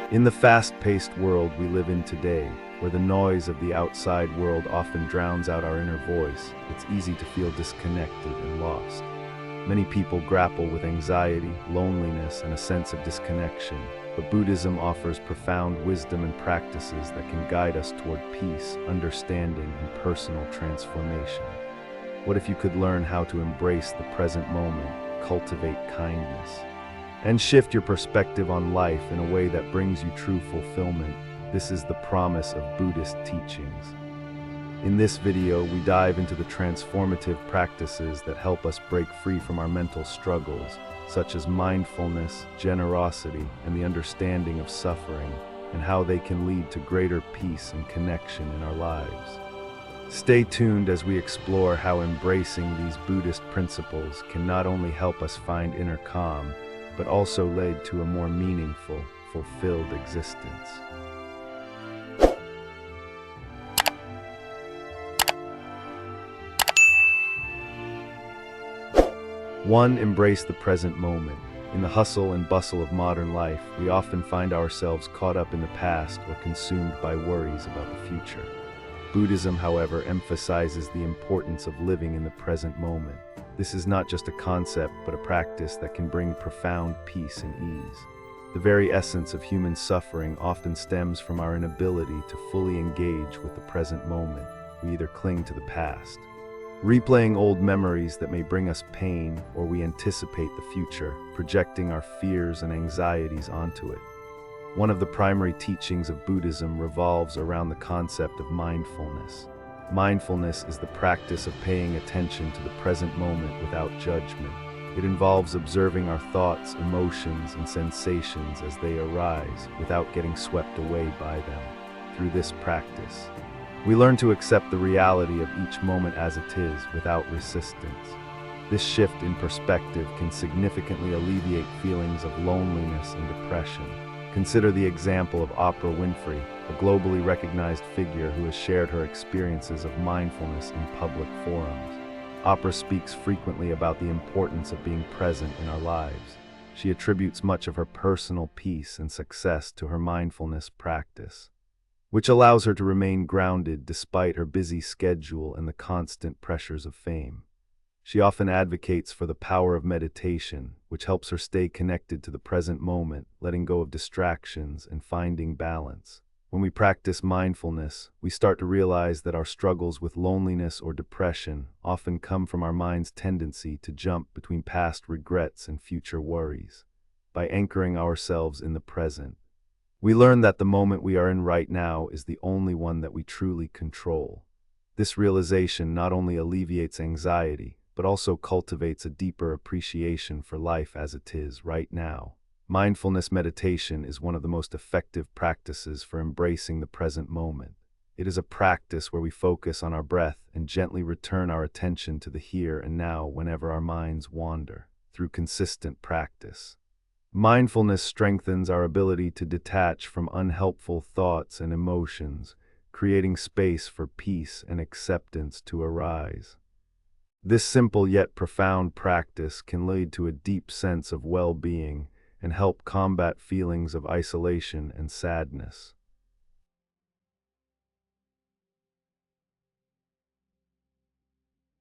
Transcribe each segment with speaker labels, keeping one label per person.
Speaker 1: In the fast-paced world we live in today, where the noise of the outside world often drowns out our inner voice, it's easy to feel disconnected and lost. Many people grapple with anxiety, loneliness, and a sense of disconnection, but Buddhism offers profound wisdom and practices that can guide us toward peace, understanding, and personal transformation. What if you could learn how to embrace the present moment, cultivate kindness, and shift your perspective on life in a way that brings you true fulfillment? This is the promise of Buddhist teachings. In this video, we dive into the transformative practices that help us break free from our mental struggles, such as mindfulness, generosity, and the understanding of suffering, and how they can lead to greater peace and connection in our lives. Stay tuned as we explore how embracing these Buddhist principles can not only help us find inner calm, but also lead to a more meaningful, fulfilled existence. 1. Embrace the present moment. In the hustle and bustle of modern life, we often find ourselves caught up in the past or consumed by worries about the future. Buddhism, however, emphasizes the importance of living in the present moment. This is not just a concept, but a practice that can bring profound peace and ease. The very essence of human suffering often stems from our inability to fully engage with the present moment. We either cling to the past, replaying old memories that may bring us pain, or we anticipate the future, projecting our fears and anxieties onto it. One of the primary teachings of Buddhism revolves around the concept of mindfulness. Mindfulness is the practice of paying attention to the present moment without judgment. It involves observing our thoughts, emotions, and sensations as they arise, without getting swept away by them. Through this practice, we learn to accept the reality of each moment as it is, without resistance. This shift in perspective can significantly alleviate feelings of loneliness and depression. Consider the example of Oprah Winfrey, a globally recognized figure who has shared her experiences of mindfulness in public forums. Oprah speaks frequently about the importance of being present in our lives. She attributes much of her personal peace and success to her mindfulness practice, which allows her to remain grounded despite her busy schedule and the constant pressures of fame. She often advocates for the power of meditation, which helps her stay connected to the present moment, letting go of distractions and finding balance. When we practice mindfulness, we start to realize that our struggles with loneliness or depression often come from our mind's tendency to jump between past regrets and future worries. By anchoring ourselves in the present, we learn that the moment we are in right now is the only one that we truly control. This realization not only alleviates anxiety, but also cultivates a deeper appreciation for life as it is right now. Mindfulness meditation is one of the most effective practices for embracing the present moment. It is a practice where we focus on our breath and gently return our attention to the here and now whenever our minds wander. Through consistent practice, mindfulness strengthens our ability to detach from unhelpful thoughts and emotions, creating space for peace and acceptance to arise. This simple yet profound practice can lead to a deep sense of well-being and help combat feelings of isolation and sadness.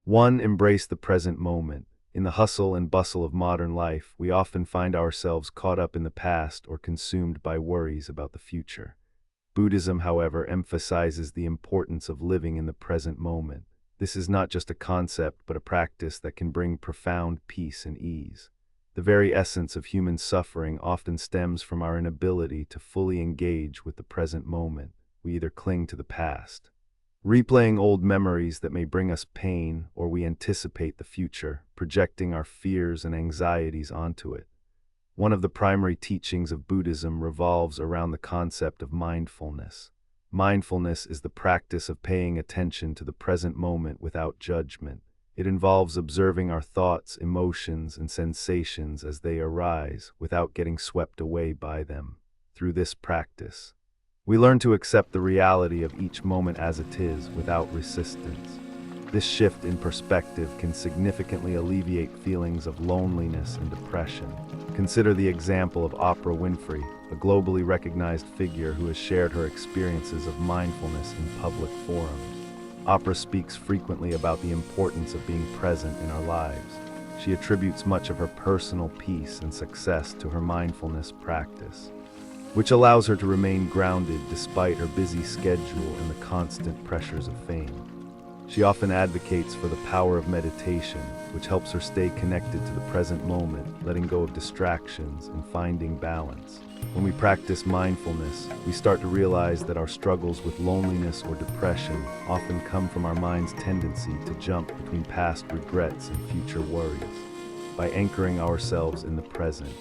Speaker 1: 1. Embrace the present moment. In the hustle and bustle of modern life, we often find ourselves caught up in the past or consumed by worries about the future. Buddhism, however, emphasizes the importance of living in the present moment. This is not just a concept, but a practice that can bring profound peace and ease. The very essence of human suffering often stems from our inability to fully engage with the present moment. We either cling to the past, replaying old memories that may bring us pain, or we anticipate the future, projecting our fears and anxieties onto it. One of the primary teachings of Buddhism revolves around the concept of mindfulness. Mindfulness is the practice of paying attention to the present moment without judgment. It involves observing our thoughts, emotions, and sensations as they arise, without getting swept away by them. Through this practice, we learn to accept the reality of each moment as it is, without resistance. This shift in perspective can significantly alleviate feelings of loneliness and depression. Consider the example of Oprah Winfrey, a globally recognized figure who has shared her experiences of mindfulness in public forums. Oprah speaks frequently about the importance of being present in our lives. She attributes much of her personal peace and success to her mindfulness practice, which allows her to remain grounded despite her busy schedule and the constant pressures of fame. She often advocates for the power of meditation, which helps her stay connected to the present moment, letting go of distractions and finding balance. When we practice mindfulness, we start to realize that our struggles with loneliness or depression often come from our mind's tendency to jump between past regrets and future worries. By anchoring ourselves in the present,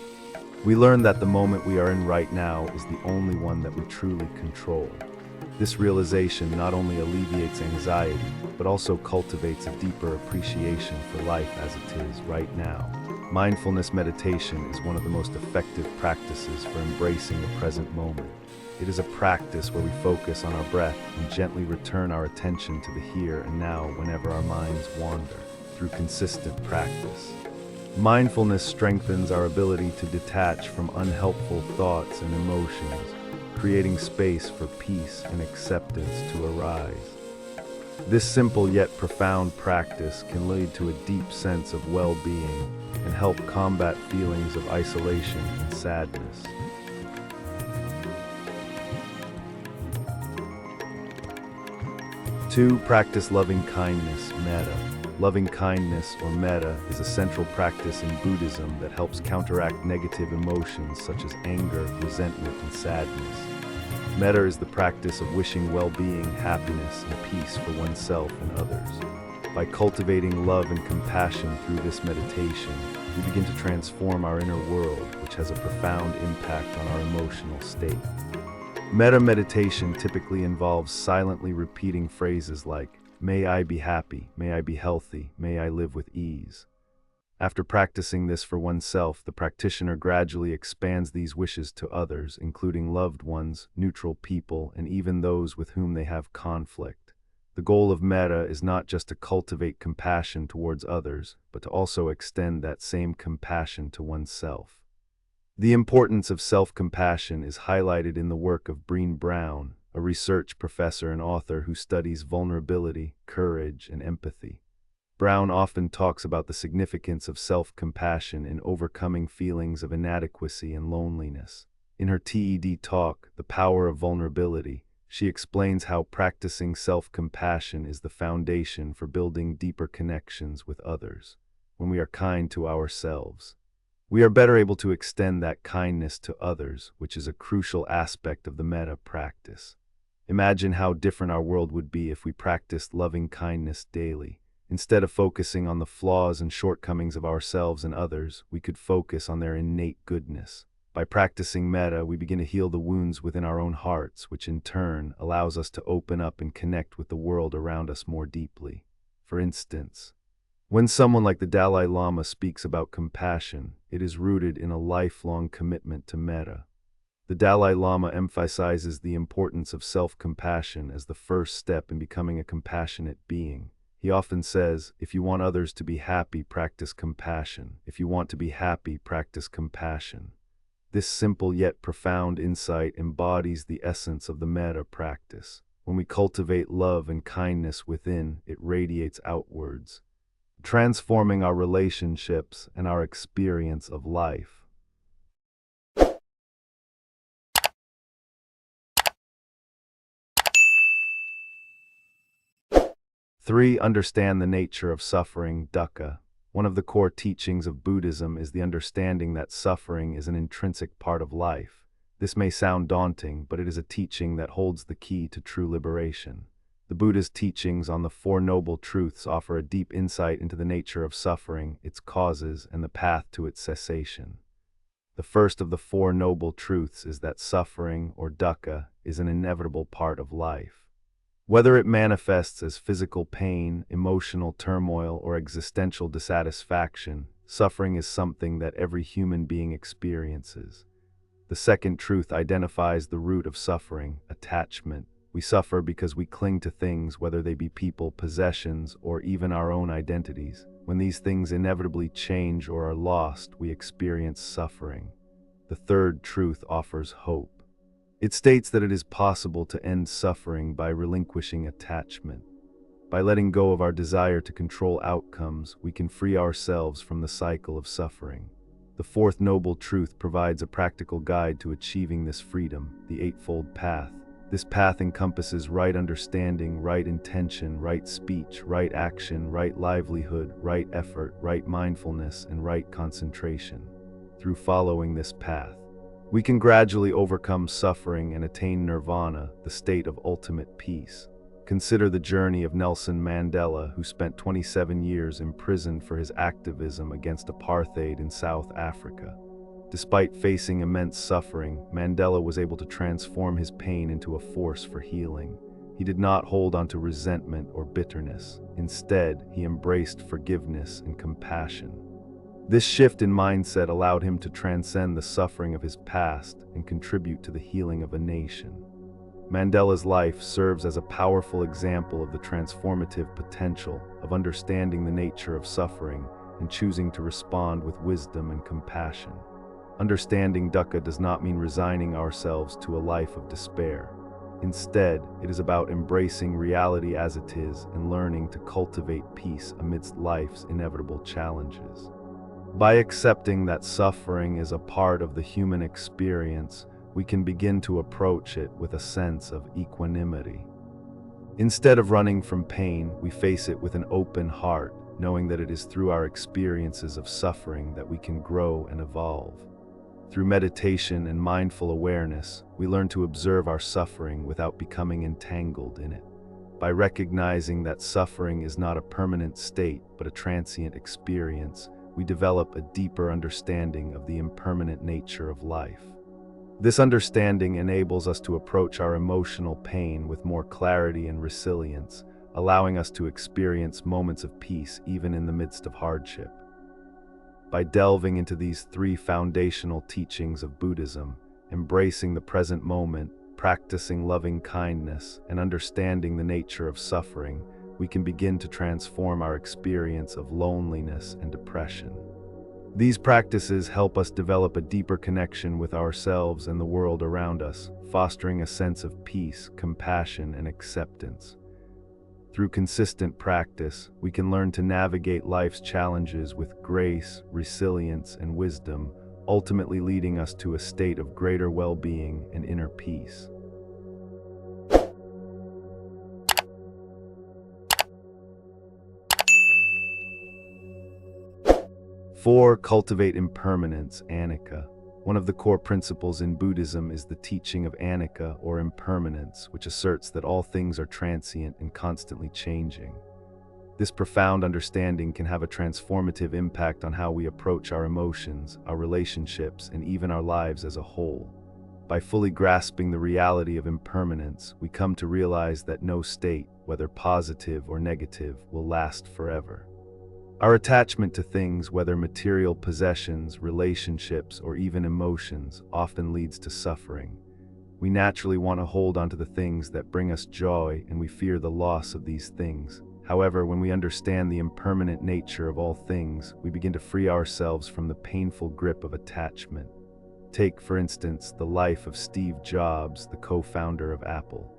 Speaker 1: we learn that the moment we are in right now is the only one that we truly control. This realization not only alleviates anxiety, but also cultivates a deeper appreciation for life as it is right now. Mindfulness meditation is one of the most effective practices for embracing the present moment. It is a practice where we focus on our breath and gently return our attention to the here and now whenever our minds wander. Through consistent practice, mindfulness strengthens our ability to detach from unhelpful thoughts and emotions, creating space for peace and acceptance to arise. This simple yet profound practice can lead to a deep sense of well-being and help combat feelings of isolation and sadness. 2. Practice loving kindness, Metta. Loving kindness, or Metta, is a central practice in Buddhism that helps counteract negative emotions such as anger, resentment, and sadness. Metta is the practice of wishing well-being, happiness, and peace for oneself and others. By cultivating love and compassion through this meditation, we begin to transform our inner world, which has a profound impact on our emotional state. Metta meditation typically involves silently repeating phrases like, "May I be happy, may I be healthy, may I live with ease." After practicing this for oneself, the practitioner gradually expands these wishes to others, including loved ones, neutral people, and even those with whom they have conflict. The goal of Metta is not just to cultivate compassion towards others, but to also extend that same compassion to oneself. The importance of self-compassion is highlighted in the work of Brené Brown, a research professor and author who studies vulnerability, courage, and empathy. Brown often talks about the significance of self-compassion in overcoming feelings of inadequacy and loneliness. In her TED talk, The Power of Vulnerability, she explains how practicing self-compassion is the foundation for building deeper connections with others. When we are kind to ourselves, we are better able to extend that kindness to others, which is a crucial aspect of the Metta practice. Imagine how different our world would be if we practiced loving kindness daily. Instead of focusing on the flaws and shortcomings of ourselves and others, we could focus on their innate goodness. By practicing Metta, we begin to heal the wounds within our own hearts, which in turn allows us to open up and connect with the world around us more deeply. For instance, when someone like the Dalai Lama speaks about compassion, it is rooted in a lifelong commitment to Metta. The Dalai Lama emphasizes the importance of self-compassion as the first step in becoming a compassionate being. He often says, if you want others to be happy, practice compassion. If you want to be happy, practice compassion. This simple yet profound insight embodies the essence of the Metta practice. When we cultivate love and kindness within, it radiates outwards, transforming our relationships and our experience of life. 3. Understand the nature of suffering, Dukkha. One of the core teachings of Buddhism is the understanding that suffering is an intrinsic part of life. This may sound daunting, but it is a teaching that holds the key to true liberation. The Buddha's teachings on the Four Noble Truths offer a deep insight into the nature of suffering, its causes, and the path to its cessation. The first of the Four Noble Truths is that suffering, or dukkha, is an inevitable part of life. Whether it manifests as physical pain, emotional turmoil, or existential dissatisfaction, suffering is something that every human being experiences. The second truth identifies the root of suffering, attachment, We suffer because we cling to things, whether they be people, possessions, or even our own identities. When these things inevitably change or are lost, we experience suffering. The third truth offers hope. It states that it is possible to end suffering by relinquishing attachment. By letting go of our desire to control outcomes, we can free ourselves from the cycle of suffering. The fourth noble truth provides a practical guide to achieving this freedom, the Eightfold Path. This path encompasses right understanding, right intention, right speech, right action, right livelihood, right effort, right mindfulness, and right concentration. Through following this path, we can gradually overcome suffering and attain nirvana, the state of ultimate peace. Consider the journey of Nelson Mandela, who spent 27 years imprisoned for his activism against apartheid in South Africa. Despite facing immense suffering, Mandela was able to transform his pain into a force for healing. He did not hold on to resentment or bitterness. Instead, he embraced forgiveness and compassion. This shift in mindset allowed him to transcend the suffering of his past and contribute to the healing of a nation. Mandela's life serves as a powerful example of the transformative potential of understanding the nature of suffering and choosing to respond with wisdom and compassion. Understanding Dukkha does not mean resigning ourselves to a life of despair. Instead, it is about embracing reality as it is and learning to cultivate peace amidst life's inevitable challenges. By accepting that suffering is a part of the human experience, we can begin to approach it with a sense of equanimity. Instead of running from pain, we face it with an open heart, knowing that it is through our experiences of suffering that we can grow and evolve. Through meditation and mindful awareness, we learn to observe our suffering without becoming entangled in it. By recognizing that suffering is not a permanent state but a transient experience, we develop a deeper understanding of the impermanent nature of life. This understanding enables us to approach our emotional pain with more clarity and resilience, allowing us to experience moments of peace even in the midst of hardship. By delving into these three foundational teachings of Buddhism, embracing the present moment, practicing loving kindness, and understanding the nature of suffering, we can begin to transform our experience of loneliness and depression. These practices help us develop a deeper connection with ourselves and the world around us, fostering a sense of peace, compassion, and acceptance. Through consistent practice, we can learn to navigate life's challenges with grace, resilience, and wisdom, ultimately leading us to a state of greater well-being and inner peace. 4. Cultivate impermanence, Anicca. One of the core principles in Buddhism is the teaching of Anicca, or impermanence, which asserts that all things are transient and constantly changing. This profound understanding can have a transformative impact on how we approach our emotions, our relationships, and even our lives as a whole. By fully grasping the reality of impermanence, we come to realize that no state, whether positive or negative, will last forever. Our attachment to things, whether material possessions, relationships, or even emotions, often leads to suffering. We naturally want to hold on to the things that bring us joy, and we fear the loss of these things. However, when we understand the impermanent nature of all things, we begin to free ourselves from the painful grip of attachment. Take, for instance, the life of Steve Jobs, the co-founder of Apple.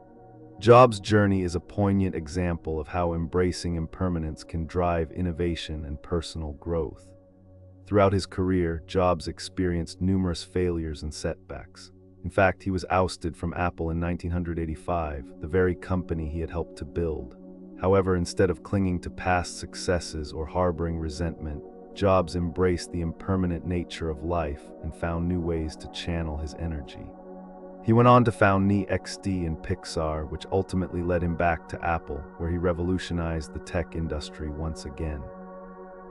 Speaker 1: Jobs' journey is a poignant example of how embracing impermanence can drive innovation and personal growth. Throughout his career, Jobs experienced numerous failures and setbacks. In fact, he was ousted from Apple in 1985, the very company he had helped to build. However, instead of clinging to past successes or harboring resentment, Jobs embraced the impermanent nature of life and found new ways to channel his energy. He went on to found NXT and Pixar, which ultimately led him back to Apple, where he revolutionized the tech industry once again.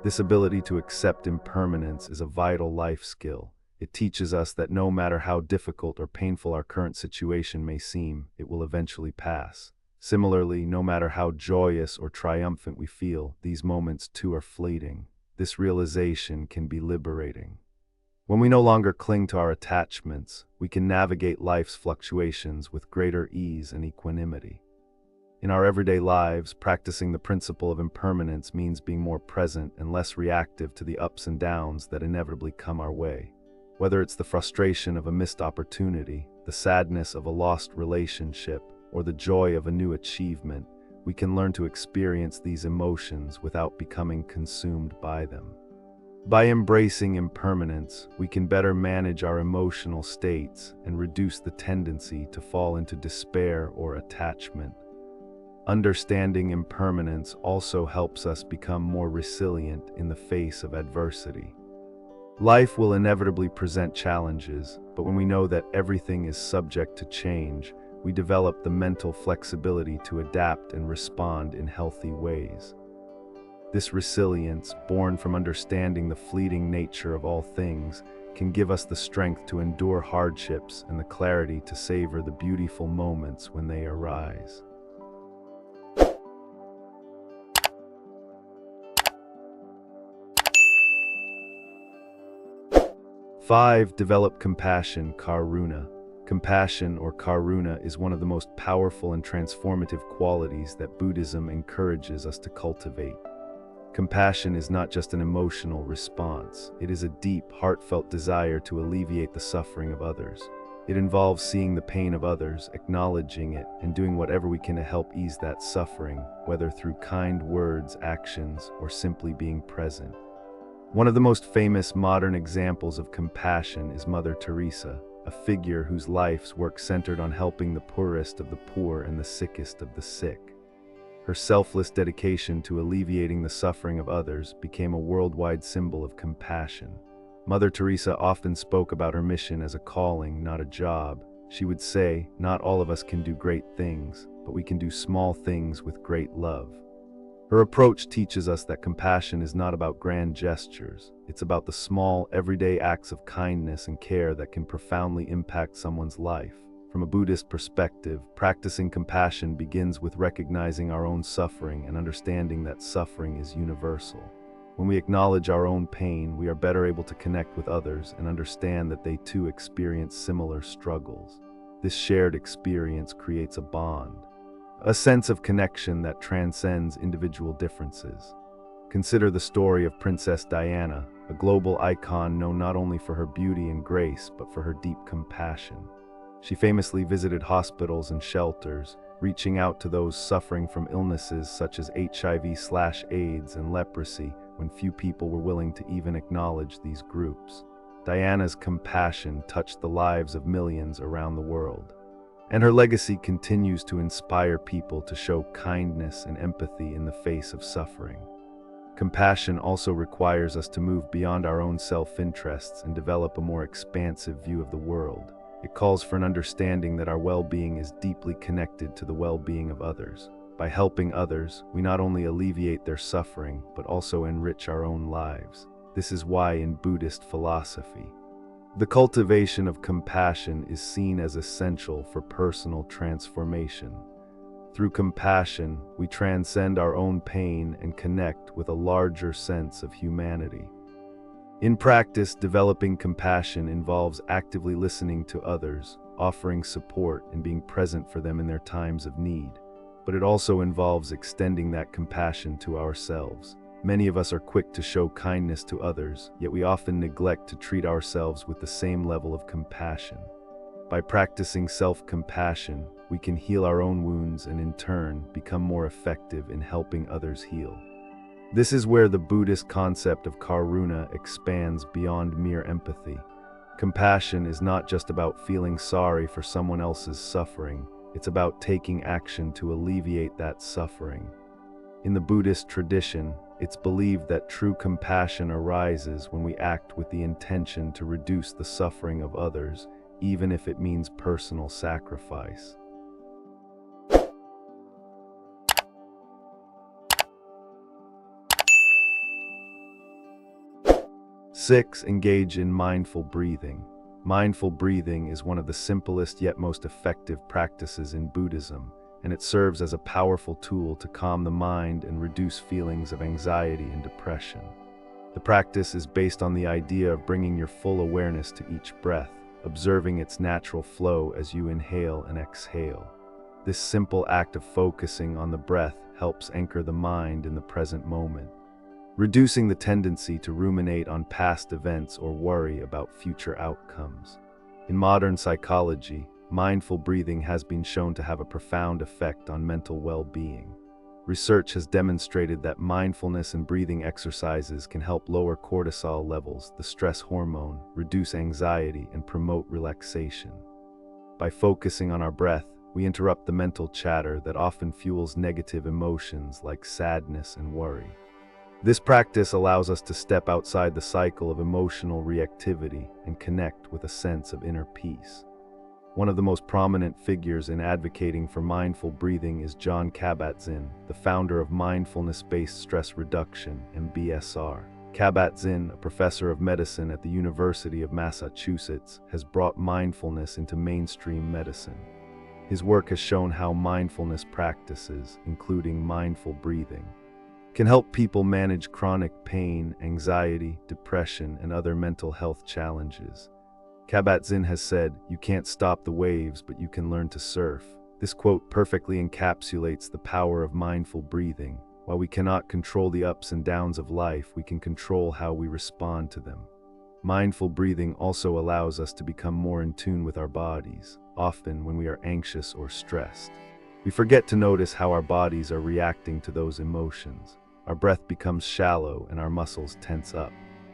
Speaker 1: This ability to accept impermanence is a vital life skill. It teaches us that no matter how difficult or painful our current situation may seem, it will eventually pass. Similarly, no matter how joyous or triumphant we feel, these moments too are fleeting. This realization can be liberating. When we no longer cling to our attachments, we can navigate life's fluctuations with greater ease and equanimity. In our everyday lives, practicing the principle of impermanence means being more present and less reactive to the ups and downs that inevitably come our way. Whether it's the frustration of a missed opportunity, the sadness of a lost relationship, or the joy of a new achievement, we can learn to experience these emotions without becoming consumed by them. By embracing impermanence, we can better manage our emotional states and reduce the tendency to fall into despair or attachment. Understanding impermanence also helps us become more resilient in the face of adversity. Life will inevitably present challenges, but when we know that everything is subject to change, we develop the mental flexibility to adapt and respond in healthy ways. This resilience, born from understanding the fleeting nature of all things, can give us the strength to endure hardships and the clarity to savor the beautiful moments when they arise. Five, develop compassion, Karuna. Compassion, or Karuna, is one of the most powerful and transformative qualities that Buddhism encourages us to cultivate. Compassion is not just an emotional response, it is a deep, heartfelt desire to alleviate the suffering of others. It involves seeing the pain of others, acknowledging it, and doing whatever we can to help ease that suffering, whether through kind words, actions, or simply being present. One of the most famous modern examples of compassion is Mother Teresa, a figure whose life's work centered on helping the poorest of the poor and the sickest of the sick. Her selfless dedication to alleviating the suffering of others became a worldwide symbol of compassion. Mother Teresa often spoke about her mission as a calling, not a job. She would say, "Not all of us can do great things, but we can do small things with great love." Her approach teaches us that compassion is not about grand gestures. It's about the small, everyday acts of kindness and care that can profoundly impact someone's life. From a Buddhist perspective, practicing compassion begins with recognizing our own suffering and understanding that suffering is universal. When we acknowledge our own pain, we are better able to connect with others and understand that they too experience similar struggles. This shared experience creates a bond, a sense of connection that transcends individual differences. Consider the story of Princess Diana, a global icon known not only for her beauty and grace, but for her deep compassion. She famously visited hospitals and shelters, reaching out to those suffering from illnesses such as HIV/AIDS and leprosy, when few people were willing to even acknowledge these groups. Diana's compassion touched the lives of millions around the world, and her legacy continues to inspire people to show kindness and empathy in the face of suffering. Compassion also requires us to move beyond our own self-interests and develop a more expansive view of the world. It calls for an understanding that our well-being is deeply connected to the well-being of others. By helping others, we not only alleviate their suffering, but also enrich our own lives. This is why in Buddhist philosophy, the cultivation of compassion is seen as essential for personal transformation. Through compassion, we transcend our own pain and connect with a larger sense of humanity. In practice, developing compassion involves actively listening to others, offering support, and being present for them in their times of need. But it also involves extending that compassion to ourselves. Many of us are quick to show kindness to others, yet we often neglect to treat ourselves with the same level of compassion. By practicing self-compassion, we can heal our own wounds and in turn become more effective in helping others heal. This is where the Buddhist concept of Karuna expands beyond mere empathy. Compassion is not just about feeling sorry for someone else's suffering, it's about taking action to alleviate that suffering. In the Buddhist tradition, it's believed that true compassion arises when we act with the intention to reduce the suffering of others, even if it means personal sacrifice. 6. Engage in mindful breathing. Mindful breathing is one of the simplest yet most effective practices in Buddhism, and it serves as a powerful tool to calm the mind and reduce feelings of anxiety and depression. The practice is based on the idea of bringing your full awareness to each breath, observing its natural flow as you inhale and exhale. This simple act of focusing on the breath helps anchor the mind in the present moment, reducing the tendency to ruminate on past events or worry about future outcomes. In modern psychology, mindful breathing has been shown to have a profound effect on mental well-being. Research has demonstrated that mindfulness and breathing exercises can help lower cortisol levels, the stress hormone, reduce anxiety, and promote relaxation. By focusing on our breath, we interrupt the mental chatter that often fuels negative emotions like sadness and worry. This practice allows us to step outside the cycle of emotional reactivity and connect with a sense of inner peace. One of the most prominent figures in advocating for mindful breathing is Jon Kabat-Zinn, the founder of mindfulness-based stress reduction, MBSR. Kabat-Zinn, a professor of medicine at the University of Massachusetts, has brought mindfulness into mainstream medicine. His work has shown how mindfulness practices, including mindful breathing, can help people manage chronic pain, anxiety, depression, and other mental health challenges. Kabat-Zinn has said, "You can't stop the waves, but you can learn to surf." This quote perfectly encapsulates the power of mindful breathing. While we cannot control the ups and downs of life, we can control how we respond to them. Mindful breathing also allows us to become more in tune with our bodies, often when we are anxious or stressed. We forget to notice how our bodies are reacting to those emotions. Our breath becomes shallow and our muscles tense up.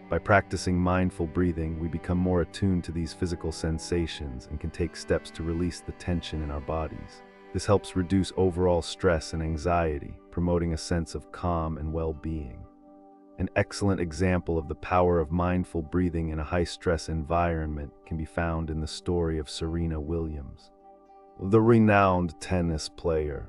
Speaker 1: By practicing mindful breathing, we become more attuned to these physical sensations and can take steps to release the tension in our bodies. This helps reduce overall stress and anxiety, promoting a sense of calm and well-being. An excellent example of the power of mindful breathing in a high-stress environment can be found in the story of Serena Williams, the renowned tennis player.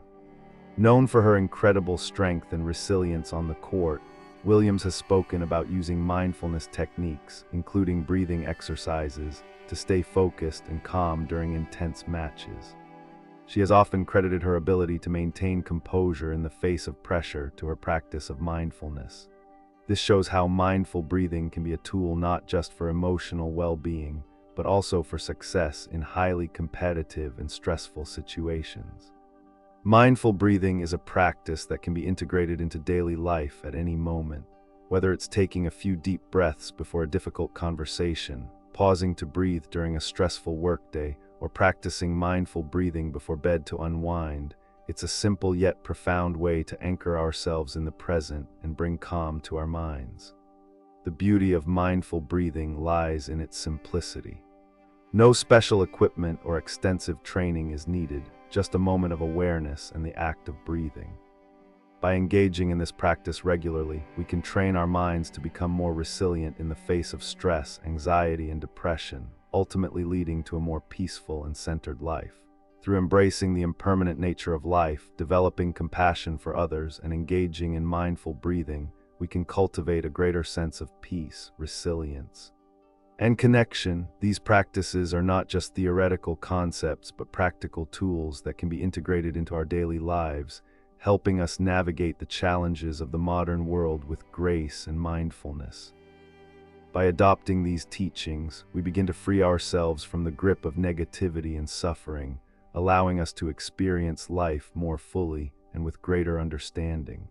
Speaker 1: Known for her incredible strength and resilience on the court, Williams has spoken about using mindfulness techniques, including breathing exercises, to stay focused and calm during intense matches. She has often credited her ability to maintain composure in the face of pressure to her practice of mindfulness. This shows how mindful breathing can be a tool not just for emotional well-being, but also for success in highly competitive and stressful situations. Mindful breathing is a practice that can be integrated into daily life at any moment, whether it's taking a few deep breaths before a difficult conversation, pausing to breathe during a stressful workday, or practicing mindful breathing before bed to unwind. It's a simple yet profound way to anchor ourselves in the present and bring calm to our minds. The beauty of mindful breathing lies in its simplicity. No special equipment or extensive training is needed, just a moment of awareness and the act of breathing. By engaging in this practice regularly, we can train our minds to become more resilient in the face of stress, anxiety, and depression, ultimately leading to a more peaceful and centered life. Through embracing the impermanent nature of life, developing compassion for others, and engaging in mindful breathing, we can cultivate a greater sense of peace, resilience, and connection. These practices are not just theoretical concepts, but practical tools that can be integrated into our daily lives, helping us navigate the challenges of the modern world with grace and mindfulness. By adopting these teachings, we begin to free ourselves from the grip of negativity and suffering, allowing us to experience life more fully and with greater understanding.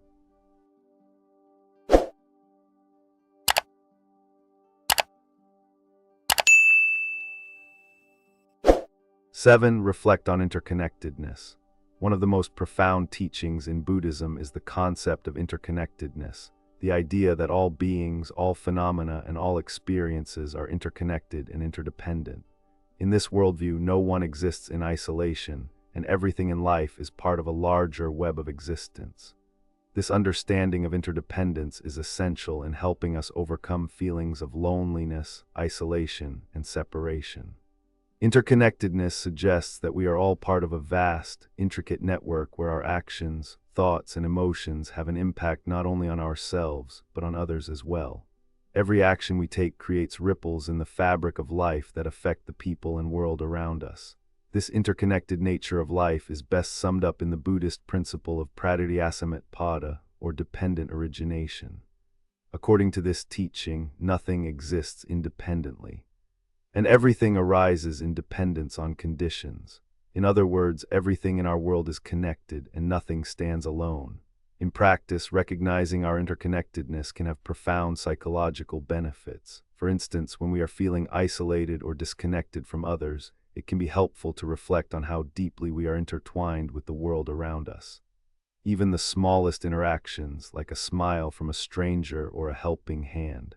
Speaker 1: Seven, reflect on interconnectedness. One of the most profound teachings in Buddhism is the concept of interconnectedness, the idea that all beings, all phenomena, and all experiences are interconnected and interdependent. In this worldview, no one exists in isolation, and everything in life is part of a larger web of existence. This understanding of interdependence is essential in helping us overcome feelings of loneliness, isolation, and separation. Interconnectedness suggests that we are all part of a vast, intricate network where our actions, thoughts, and emotions have an impact not only on ourselves, but on others as well. Every action we take creates ripples in the fabric of life that affect the people and world around us. This interconnected nature of life is best summed up in the Buddhist principle of pratityasamutpada, or dependent origination. According to this teaching, nothing exists independently, and everything arises in dependence on conditions. In other words, everything in our world is connected and nothing stands alone. In practice, recognizing our interconnectedness can have profound psychological benefits. For instance, when we are feeling isolated or disconnected from others, it can be helpful to reflect on how deeply we are intertwined with the world around us. Even the smallest interactions, like a smile from a stranger or a helping hand,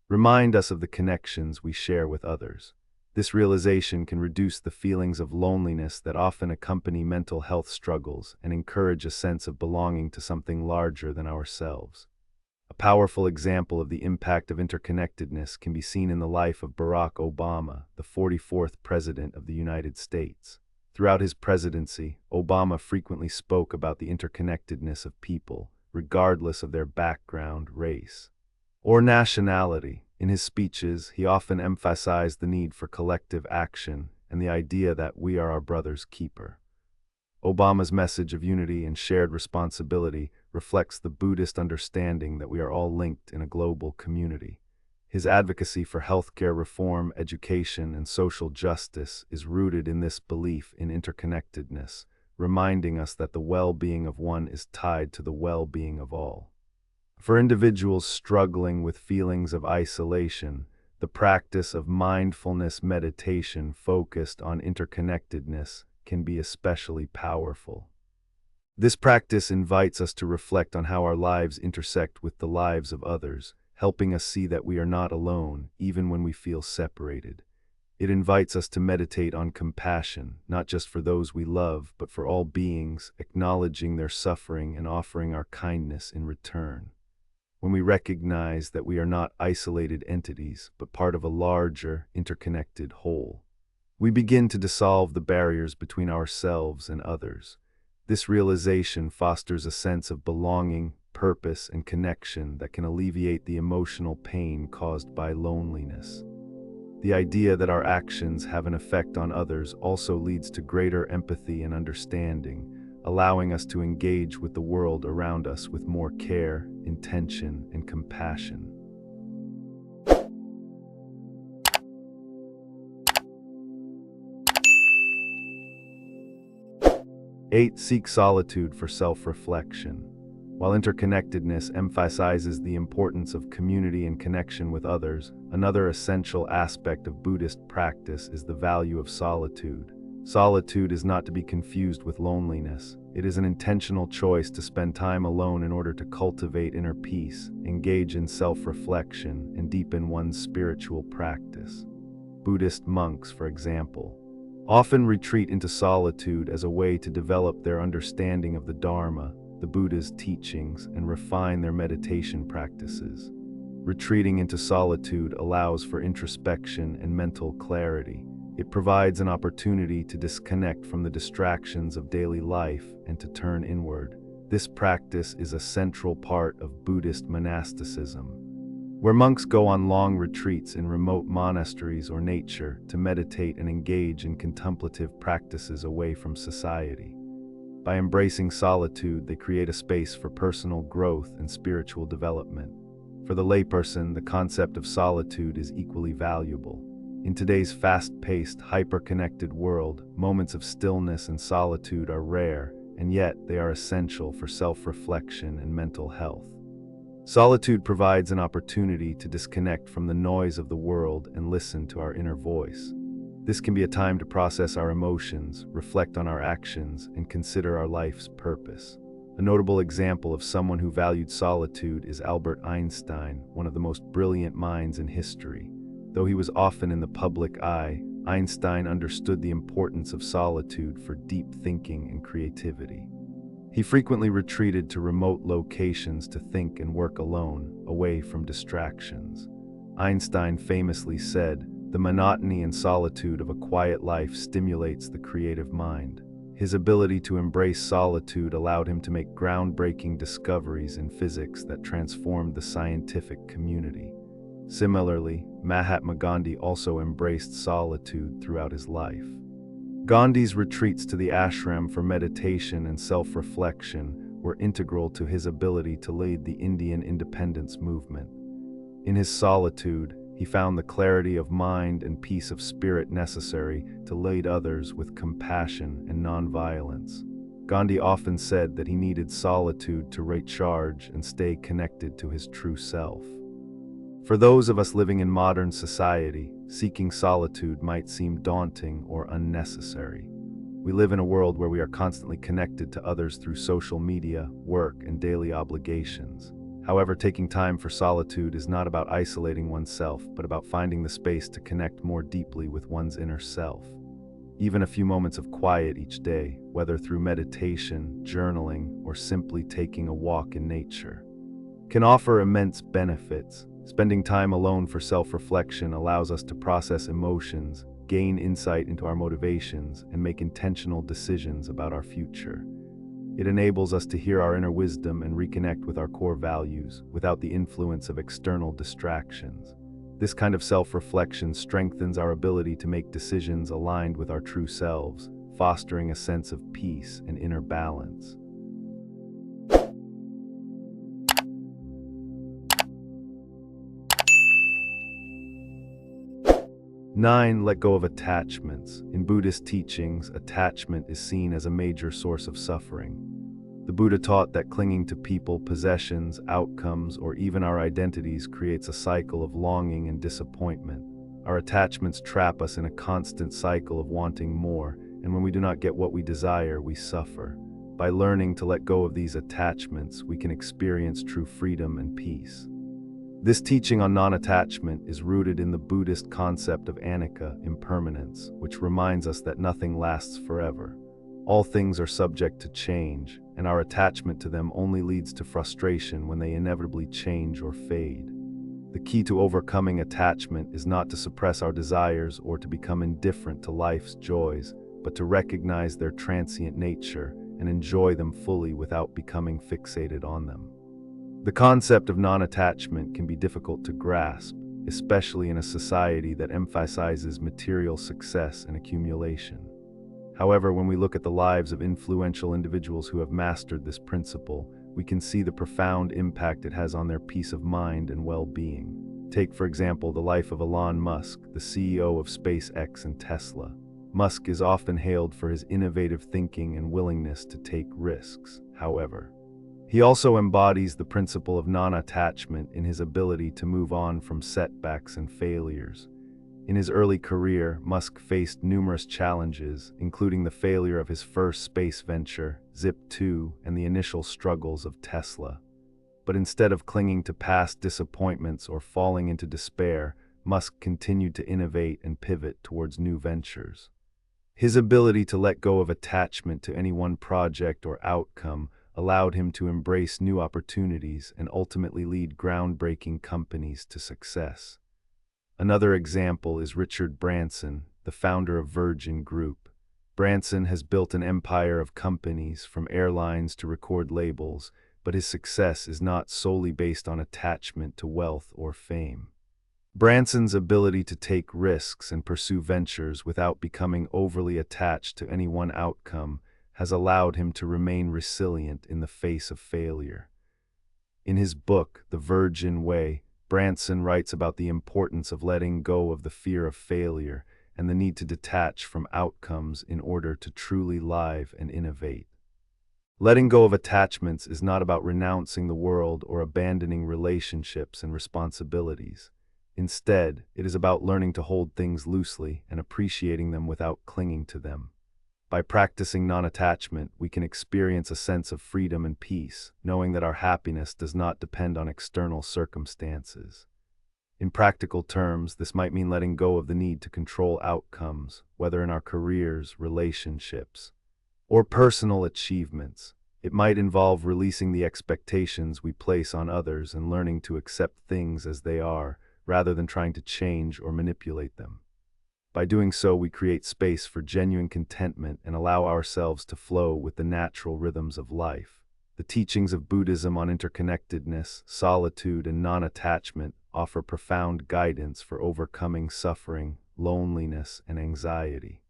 Speaker 1: remind us of the connections we share with others. This realization can reduce the feelings of loneliness that often accompany mental health struggles and encourage a sense of belonging to something larger than ourselves. A powerful example of the impact of interconnectedness can be seen in the life of Barack Obama, the 44th President of the United States. Throughout his presidency, Obama frequently spoke about the interconnectedness of people, regardless of their background, race, or nationality. In his speeches, he often emphasized the need for collective action and the idea that we are our brother's keeper. Obama's message of unity and shared responsibility reflects the Buddhist understanding that we are all linked in a global community. His advocacy for healthcare reform, education, and social justice is rooted in this belief in interconnectedness, reminding us that the well-being of one is tied to the well-being of all. For individuals struggling with feelings of isolation, the practice of mindfulness meditation focused on interconnectedness can be especially powerful. This practice invites us to reflect on how our lives intersect with the lives of others, helping us see that we are not alone, even when we feel separated. It invites us to meditate on compassion, not just for those we love, but for all beings, acknowledging their suffering and offering our kindness in return. When we recognize that we are not isolated entities, but part of a larger, interconnected whole, we begin to dissolve the barriers between ourselves and others. This realization fosters a sense of belonging, purpose, and connection that can alleviate the emotional pain caused by loneliness. The idea that our actions have an effect on others also leads to greater empathy and understanding, allowing us to engage with the world around us with more care, intention, and compassion. 8. Seek solitude for self-reflection. While interconnectedness emphasizes the importance of community and connection with others, another essential aspect of Buddhist practice is the value of solitude. Solitude is not to be confused with loneliness. It is an intentional choice to spend time alone in order to cultivate inner peace, engage in self-reflection, and deepen one's spiritual practice. Buddhist monks, for example, often retreat into solitude as a way to develop their understanding of the Dharma, the Buddha's teachings, and refine their meditation practices. Retreating into solitude allows for introspection and mental clarity. It provides an opportunity to disconnect from the distractions of daily life and to turn inward. This practice is a central part of Buddhist monasticism, where monks go on long retreats in remote monasteries or nature to meditate and engage in contemplative practices away from society. By embracing solitude, they create a space for personal growth and spiritual development. For the layperson, the concept of solitude is equally valuable. In today's fast-paced, hyper-connected world, moments of stillness and solitude are rare, and yet they are essential for self-reflection and mental health. Solitude provides an opportunity to disconnect from the noise of the world and listen to our inner voice. This can be a time to process our emotions, reflect on our actions, and consider our life's purpose. A notable example of someone who valued solitude is Albert Einstein, one of the most brilliant minds in history. Though he was often in the public eye, Einstein understood the importance of solitude for deep thinking and creativity. He frequently retreated to remote locations to think and work alone, away from distractions. Einstein famously said, "The monotony and solitude of a quiet life stimulates the creative mind." His ability to embrace solitude allowed him to make groundbreaking discoveries in physics that transformed the scientific community. Similarly, Mahatma Gandhi also embraced solitude throughout his life. Gandhi's retreats to the ashram for meditation and self-reflection were integral to his ability to lead the Indian independence movement. In his solitude, he found the clarity of mind and peace of spirit necessary to lead others with compassion and nonviolence. Gandhi often said that he needed solitude to recharge and stay connected to his true self. For those of us living in modern society, seeking solitude might seem daunting or unnecessary. We live in a world where we are constantly connected to others through social media, work, and daily obligations. However, taking time for solitude is not about isolating oneself, but about finding the space to connect more deeply with one's inner self. Even a few moments of quiet each day, whether through meditation, journaling, or simply taking a walk in nature, can offer immense benefits. Spending time alone for self-reflection allows us to process emotions, gain insight into our motivations, and make intentional decisions about our future. It enables us to hear our inner wisdom and reconnect with our core values without the influence of external distractions. This kind of self-reflection strengthens our ability to make decisions aligned with our true selves, fostering a sense of peace and inner balance. 9. Let go of attachments. In Buddhist teachings, attachment is seen as a major source of suffering. The Buddha taught that clinging to people, possessions, outcomes, or even our identities creates a cycle of longing and disappointment. Our attachments trap us in a constant cycle of wanting more, and when we do not get what we desire, we suffer. By learning to let go of these attachments, we can experience true freedom and peace. This teaching on non-attachment is rooted in the Buddhist concept of Anicca, impermanence, which reminds us that nothing lasts forever. All things are subject to change, and our attachment to them only leads to frustration when they inevitably change or fade. The key to overcoming attachment is not to suppress our desires or to become indifferent to life's joys, but to recognize their transient nature and enjoy them fully without becoming fixated on them. The concept of non-attachment can be difficult to grasp, especially in a society that emphasizes material success and accumulation. However, when we look at the lives of influential individuals who have mastered this principle, we can see the profound impact it has on their peace of mind and well-being. Take, for example, the life of Elon Musk, the CEO of SpaceX and Tesla. Musk is often hailed for his innovative thinking and willingness to take risks. However, he also embodies the principle of non-attachment in his ability to move on from setbacks and failures. In his early career, Musk faced numerous challenges, including the failure of his first space venture, Zip-2, and the initial struggles of Tesla. But instead of clinging to past disappointments or falling into despair, Musk continued to innovate and pivot towards new ventures. His ability to let go of attachment to any one project or outcome allowed him to embrace new opportunities and ultimately lead groundbreaking companies to success. Another example is Richard Branson, the founder of Virgin Group. Branson has built an empire of companies, from airlines to record labels, but his success is not solely based on attachment to wealth or fame. Branson's ability to take risks and pursue ventures without becoming overly attached to any one outcome has allowed him to remain resilient in the face of failure. In his book, The Virgin Way, Branson writes about the importance of letting go of the fear of failure and the need to detach from outcomes in order to truly live and innovate. Letting go of attachments is not about renouncing the world or abandoning relationships and responsibilities. Instead, it is about learning to hold things loosely and appreciating them without clinging to them. By practicing non-attachment, we can experience a sense of freedom and peace, knowing that our happiness does not depend on external circumstances. In practical terms, this might mean letting go of the need to control outcomes, whether in our careers, relationships, or personal achievements. It might involve releasing the expectations we place on others and learning to accept things as they are, rather than trying to change or manipulate them. By doing so, we create space for genuine contentment and allow ourselves to flow with the natural rhythms of life. The teachings of Buddhism on interconnectedness, solitude, and non-attachment offer profound guidance for overcoming suffering, loneliness, and anxiety.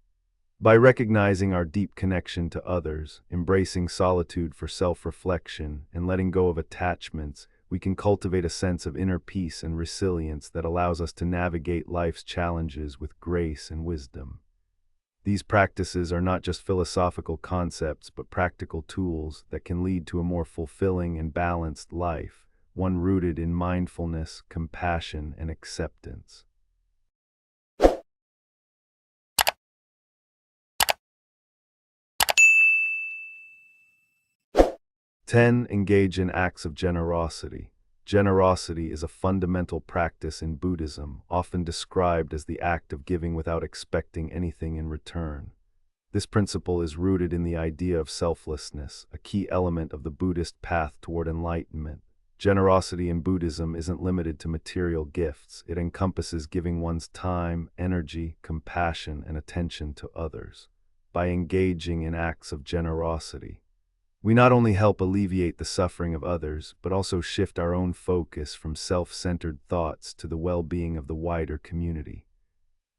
Speaker 1: By recognizing our deep connection to others, embracing solitude for self-reflection, and letting go of attachments, we can cultivate a sense of inner peace and resilience that allows us to navigate life's challenges with grace and wisdom. These practices are not just philosophical concepts, but practical tools that can lead to a more fulfilling and balanced life, one rooted in mindfulness, compassion, and acceptance. 10. Engage in acts of generosity. Generosity is a fundamental practice in Buddhism, often described as the act of giving without expecting anything in return. This principle is rooted in the idea of selflessness, a key element of the Buddhist path toward enlightenment. Generosity in Buddhism isn't limited to material gifts. It encompasses giving one's time, energy, compassion, and attention to others. By engaging in acts of generosity, we not only help alleviate the suffering of others, but also shift our own focus from self-centered thoughts to the well-being of the wider community.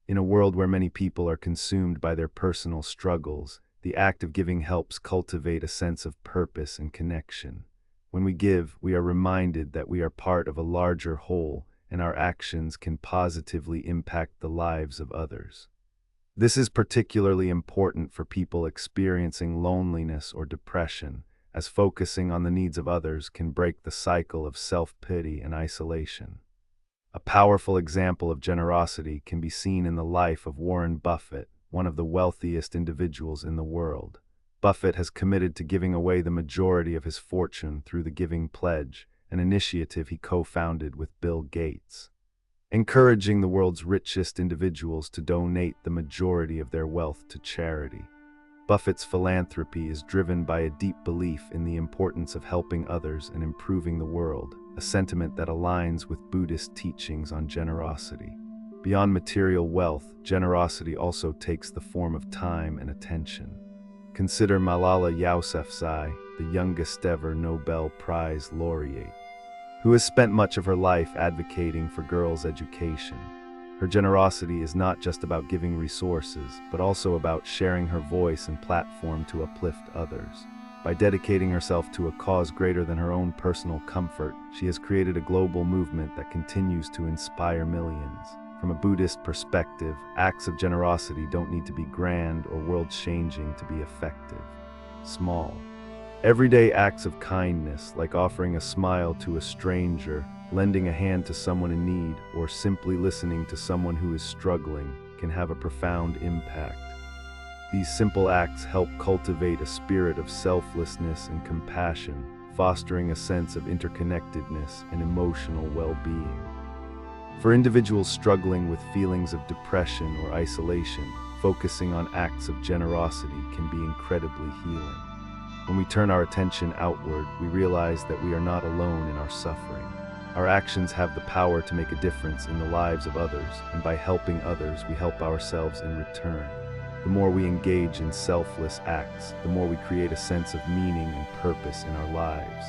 Speaker 1: In a world where many people are consumed by their personal struggles, the act of giving helps cultivate a sense of purpose and connection. When we give, we are reminded that we are part of a larger whole, and our actions can positively impact the lives of others. This is particularly important for people experiencing loneliness or depression, as focusing on the needs of others can break the cycle of self-pity and isolation. A powerful example of generosity can be seen in the life of Warren Buffett, one of the wealthiest individuals in the world. Buffett has committed to giving away the majority of his fortune through the Giving Pledge, an initiative he co-founded with Bill Gates, encouraging the world's richest individuals to donate the majority of their wealth to charity. Buffett's philanthropy is driven by a deep belief in the importance of helping others and improving the world, a sentiment that aligns with Buddhist teachings on generosity. Beyond material wealth, generosity also takes the form of time and attention. Consider Malala Yousafzai, the youngest ever Nobel Prize laureate, who has spent much of her life advocating for girls' education. Her generosity is not just about giving resources, but also about sharing her voice and platform to uplift others. By dedicating herself to a cause greater than her own personal comfort, she has created a global movement that continues to inspire millions. From a Buddhist perspective, acts of generosity don't need to be grand or world-changing to be effective. Small, everyday acts of kindness, like offering a smile to a stranger, lending a hand to someone in need, or simply listening to someone who is struggling, can have a profound impact. These simple acts help cultivate a spirit of selflessness and compassion, fostering a sense of interconnectedness and emotional well-being. For individuals struggling with feelings of depression or isolation, focusing on acts of generosity can be incredibly healing. When we turn our attention outward, we realize that we are not alone in our suffering. Our actions have the power to make a difference in the lives of others, and by helping others, we help ourselves in return. The more we engage in selfless acts, the more we create a sense of meaning and purpose in our lives,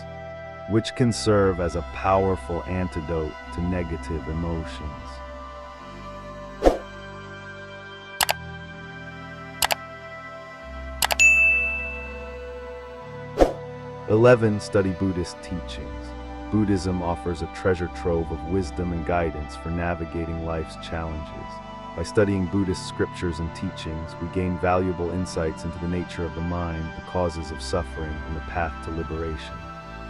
Speaker 1: which can serve as a powerful antidote to negative emotions. 11. Study Buddhist teachings. Buddhism offers a treasure trove of wisdom and guidance for navigating life's challenges. By studying Buddhist scriptures and teachings, we gain valuable insights into the nature of the mind, the causes of suffering, and the path to liberation.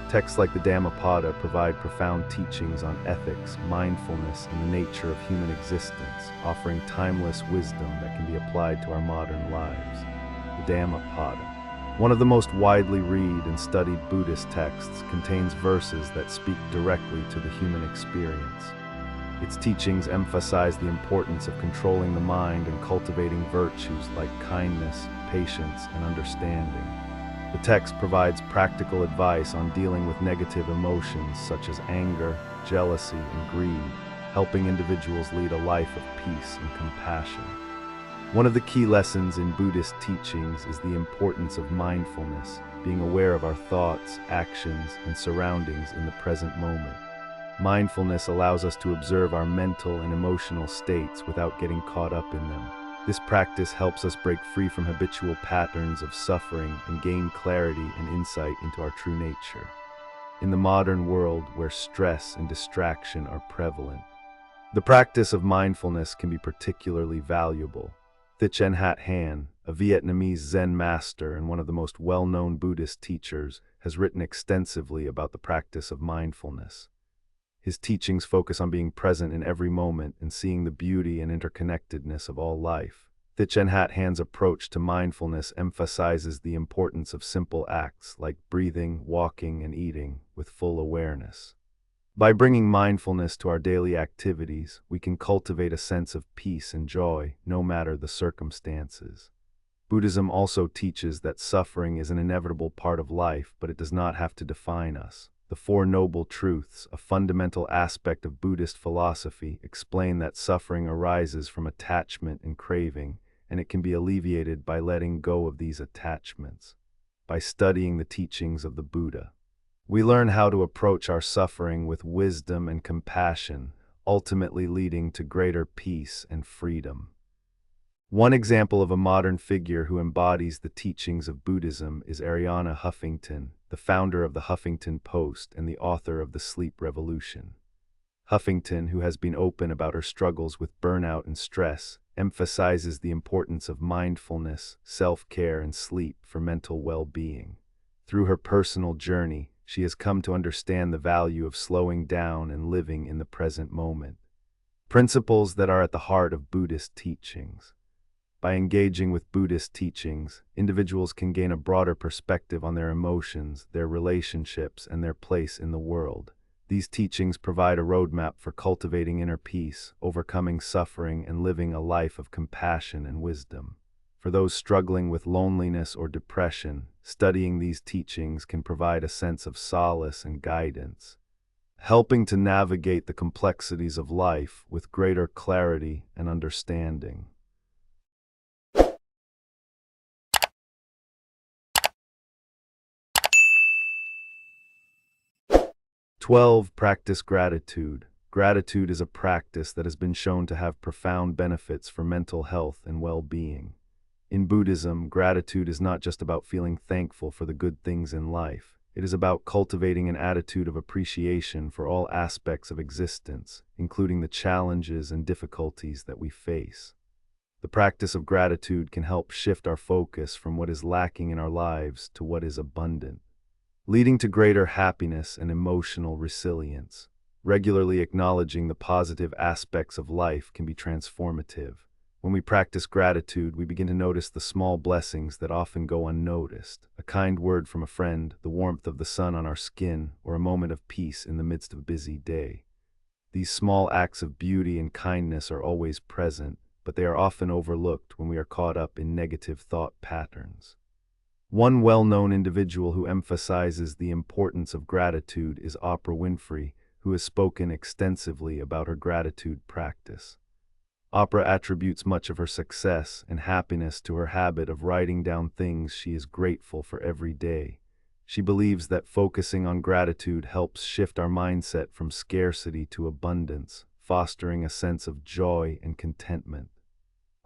Speaker 1: Texts like the Dhammapada provide profound teachings on ethics, mindfulness, and the nature of human existence, offering timeless wisdom that can be applied to our modern lives. The Dhammapada, one of the most widely read and studied Buddhist texts, contains verses that speak directly to the human experience. Its teachings emphasize the importance of controlling the mind and cultivating virtues like kindness, patience, and understanding. The text provides practical advice on dealing with negative emotions such as anger, jealousy, and greed, helping individuals lead a life of peace and compassion. One of the key lessons in Buddhist teachings is the importance of mindfulness, being aware of our thoughts, actions, and surroundings in the present moment. Mindfulness allows us to observe our mental and emotional states without getting caught up in them. This practice helps us break free from habitual patterns of suffering and gain clarity and insight into our true nature. in the modern world where stress and distraction are prevalent. The practice of mindfulness can be particularly valuable. Thich Nhat Hanh, a Vietnamese Zen master and one of the most well-known Buddhist teachers, has written extensively about the practice of mindfulness. His teachings focus on being present in every moment and seeing the beauty and interconnectedness of all life. Thich Nhat Hanh's approach to mindfulness emphasizes the importance of simple acts like breathing, walking, and eating with full awareness. By bringing mindfulness to our daily activities, we can cultivate a sense of peace and joy, no matter the circumstances. Buddhism also teaches that suffering is an inevitable part of life, but it does not have to define us. The Four Noble Truths, a fundamental aspect of Buddhist philosophy, explain that suffering arises from attachment and craving, and it can be alleviated by letting go of these attachments. By studying the teachings of the Buddha, we learn how to approach our suffering with wisdom and compassion, ultimately leading to greater peace and freedom. One example of a modern figure who embodies the teachings of Buddhism is Arianna Huffington, the founder of the Huffington Post and the author of The Sleep Revolution. Huffington, who has been open about her struggles with burnout and stress, emphasizes the importance of mindfulness, self-care, and sleep for mental well-being. Through her personal journey, she has come to understand the value of slowing down and living in the present moment, principles that are at the heart of Buddhist teachings. By engaging with Buddhist teachings, individuals can gain a broader perspective on their emotions, their relationships, and their place in the world. These teachings provide a roadmap for cultivating inner peace, overcoming suffering, and living a life of compassion and wisdom. For those struggling with loneliness or depression, studying these teachings can provide a sense of solace and guidance, helping to navigate the complexities of life with greater clarity and understanding. 12. Practice gratitude. Gratitude is a practice that has been shown to have profound benefits for mental health and well-being. In Buddhism, gratitude is not just about feeling thankful for the good things in life. It is about cultivating an attitude of appreciation for all aspects of existence, including the challenges and difficulties that we face. The practice of gratitude can help shift our focus from what is lacking in our lives to what is abundant, leading to greater happiness and emotional resilience. Regularly acknowledging the positive aspects of life can be transformative. When we practice gratitude, we begin to notice the small blessings that often go unnoticed. A kind word from a friend, the warmth of the sun on our skin, or a moment of peace in the midst of a busy day. These small acts of beauty and kindness are always present, but they are often overlooked when we are caught up in negative thought patterns. One well-known individual who emphasizes the importance of gratitude is Oprah Winfrey, who has spoken extensively about her gratitude practice. Oprah attributes much of her success and happiness to her habit of writing down things she is grateful for every day. She believes that focusing on gratitude helps shift our mindset from scarcity to abundance, fostering a sense of joy and contentment.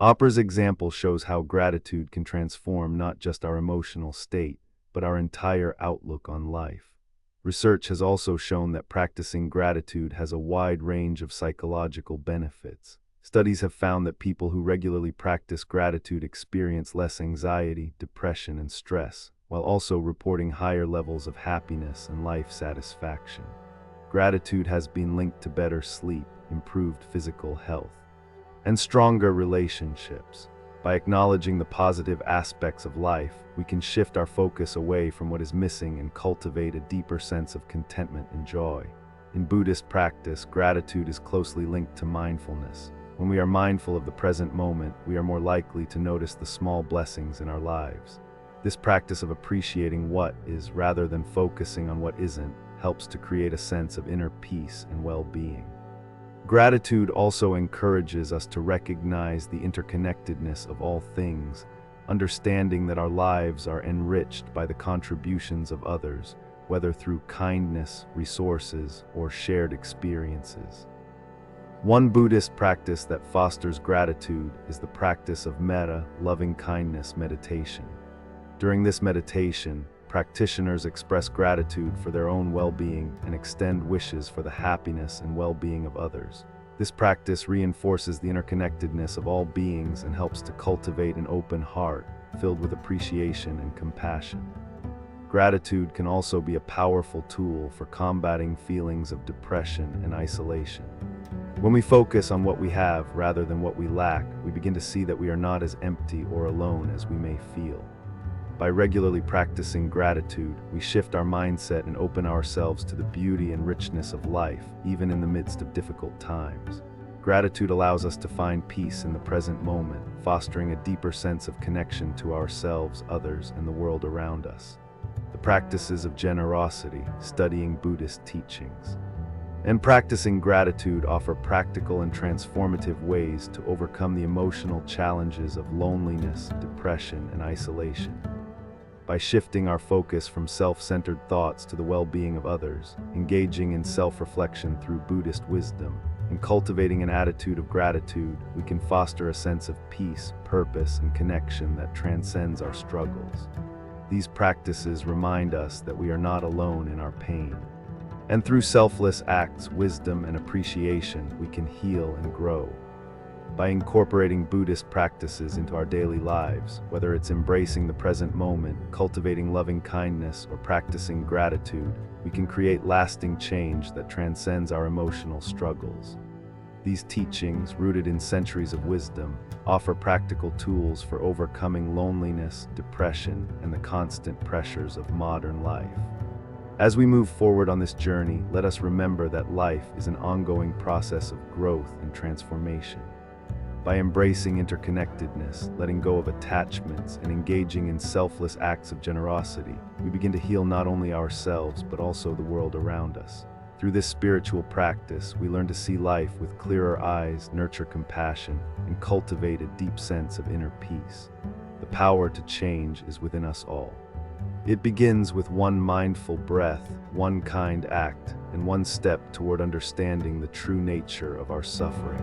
Speaker 1: Oprah's example shows how gratitude can transform not just our emotional state, but our entire outlook on life. Research has also shown that practicing gratitude has a wide range of psychological benefits. Studies have found that people who regularly practice gratitude experience less anxiety, depression, and stress, while also reporting higher levels of happiness and life satisfaction. Gratitude has been linked to better sleep, improved physical health, and stronger relationships. By acknowledging the positive aspects of life, we can shift our focus away from what is missing and cultivate a deeper sense of contentment and joy. In Buddhist practice, gratitude is closely linked to mindfulness. When we are mindful of the present moment, we are more likely to notice the small blessings in our lives. This practice of appreciating what is rather than focusing on what isn't helps to create a sense of inner peace and well-being. Gratitude also encourages us to recognize the interconnectedness of all things, understanding that our lives are enriched by the contributions of others, whether through kindness, resources, or shared experiences. One Buddhist practice that fosters gratitude is the practice of Metta, loving-kindness meditation. During this meditation, practitioners express gratitude for their own well-being and extend wishes for the happiness and well-being of others. This practice reinforces the interconnectedness of all beings and helps to cultivate an open heart, filled with appreciation and compassion. Gratitude can also be a powerful tool for combating feelings of depression and isolation. When we focus on what we have rather than what we lack, we begin to see that we are not as empty or alone as we may feel. By regularly practicing gratitude, we shift our mindset and open ourselves to the beauty and richness of life, even in the midst of difficult times. Gratitude allows us to find peace in the present moment, fostering a deeper sense of connection to ourselves, others, and the world around us. The practices of generosity, studying Buddhist teachings, and practicing gratitude offer practical and transformative ways to overcome the emotional challenges of loneliness, depression, and isolation. By shifting our focus from self-centered thoughts to the well-being of others, engaging in self-reflection through Buddhist wisdom, and cultivating an attitude of gratitude, we can foster a sense of peace, purpose, and connection that transcends our struggles. These practices remind us that we are not alone in our pain. And through selfless acts, wisdom, and appreciation, we can heal and grow. By incorporating Buddhist practices into our daily lives, whether it's embracing the present moment, cultivating loving kindness, or practicing gratitude, we can create lasting change that transcends our emotional struggles. These teachings, rooted in centuries of wisdom, offer practical tools for overcoming loneliness, depression, and the constant pressures of modern life. As we move forward on this journey, let us remember that life is an ongoing process of growth and transformation. By embracing interconnectedness, letting go of attachments, and engaging in selfless acts of generosity, we begin to heal not only ourselves but also the world around us. Through this spiritual practice, we learn to see life with clearer eyes, nurture compassion, and cultivate a deep sense of inner peace. The power to change is within us all. It begins with one mindful breath, one kind act, and one step toward understanding the true nature of our suffering.